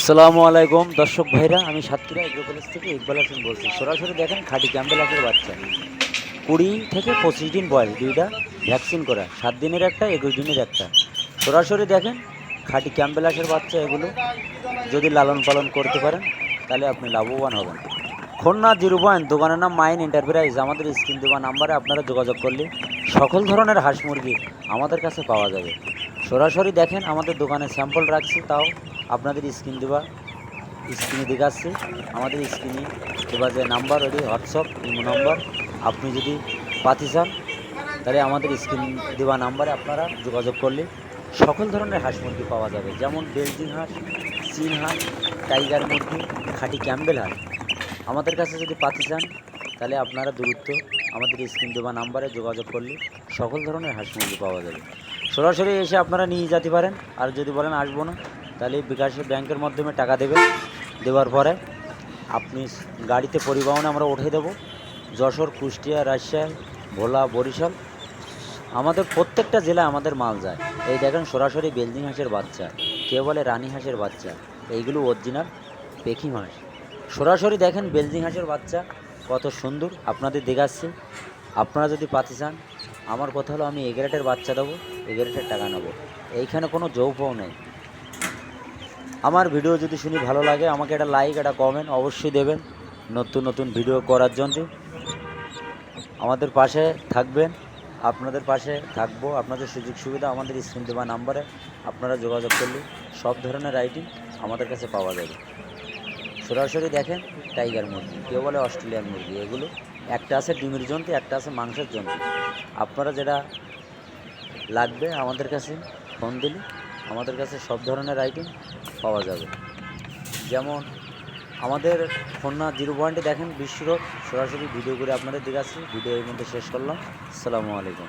আসসালামু আলাইকুম দর্শক ভাইরা, আমি সাতক্ষীরা এগ্রো কলেজ থেকে ইকবাল হোসেন বলছি। সরাসরি দেখেন খাঁটি ক্যাম্বেল হাঁসের বাচ্চা, 20 থেকে 25 দিন বয়স, দুইটা ভ্যাকসিন করা, 7 দিনের একটা, 21 দিনের একটা। সরাসরি দেখেন খাঁটি ক্যাম্বেল হাঁসের বাচ্চা। এগুলো যদি লালন পালন করতে পারেন তাহলে আপনি লাভবান হবেন। খুলনা 0 পয়েন্ট, দোকানের নাম মাইন এন্টারপ্রাইজ। আমাদের স্ক্রিন দেওয়া নাম্বারে আপনারা যোগাযোগ করলে সকল ধরনের হাঁস মুরগি আমাদের কাছে পাওয়া যাবে। সরাসরি দেখেন আমাদের দোকানে স্যাম্পল রাখছি, তাও আপনাদের স্ক্রিনে দেখাচ্ছি। আমাদের স্ক্রিনে দেওয়া যে নাম্বার, ওটি হোয়াটসঅ্যাপ ইমো নাম্বার। আপনি যদি পাতি চান তাহলে আমাদের স্ক্রিন দেওয়া নাম্বারে আপনারা যোগাযোগ করলে সকল ধরনের হাঁস মুরগি পাওয়া যাবে, যেমন বেলজিং হাঁস, চীন হাঁস, টাইগার মুরগি, খাঁটি ক্যাম্বেল হাঁস। আমাদের কাছে যদি পাতি চান তাহলে আপনারা দ্রুত আমাদের স্ক্রিন দেওয়া নাম্বারে যোগাযোগ করলে সকল ধরনের হাঁস মুরগি পাওয়া যাবে। সরাসরি এসে আপনারা নিয়ে যেতে পারেন। আর যদি বলেন আসবো না, তাহলে বিকাশে ব্যাংকের মাধ্যমে টাকা দেবেন। দেওয়ার পরে আপনি গাড়িতে পরিবহনে আমরা উঠে দেবো। যশোর, কুষ্টিয়া, রাজশাহী, ভোলা, বরিশাল, আমাদের প্রত্যেকটা জেলায় আমাদের মাল যায়। এই দেখেন সরাসরি বেলজিং হাঁসের বাচ্চা, কেউ বলে রানী হাঁসের বাচ্চা, এইগুলো অরিজিনাল পেকিং হাঁস। সরাসরি দেখেন বেলজিং হাঁসের বাচ্চা কত সুন্দর, আপনাদের দেখাচ্ছি। আপনারা যদি পাতি চান, আমার কথা হলো আমি এগারেটের বাচ্চা দেবো, এগারেটের টাকা নেবো। এইখানে কোনো যৌপাও নেই। আমার ভিডিও যদি শুনি ভালো লাগে, আমাকে একটা লাইক, একটা কমেন্ট অবশ্যই দেবেন। নতুন নতুন ভিডিও করার জন্য আমাদের পাশে থাকবেন, আপনাদের পাশে থাকবো। আপনাদের সুযোগ সুবিধা আমাদের স্ক্রিন দেওয়া নাম্বারে আপনারা যোগাযোগ করলে সব ধরনের আইটেম আমাদের কাছে পাওয়া যাবে। সরাসরি দেখেন টাইগার মুরগি, কেউ বলে অস্ট্রেলিয়ান মুরগি, এগুলো একটা আছে ডিমের জন্য, একটা আছে মাংসের জন্য। আপনারা যেটা লাগবে আমাদের কাছে ফোন দিলে আমাদের কাছে সব ধরনের আইটেম পাওয়া যাবে। যেমন আমাদের খুলনা 0 পয়েন্টে দেখেন বিশ্বরোড, সরাসরি ভিডিও করে আপনাদের দেখাচ্ছি। ভিডিও এর মধ্যে শেষ করলাম। আসসালামু আলাইকুম।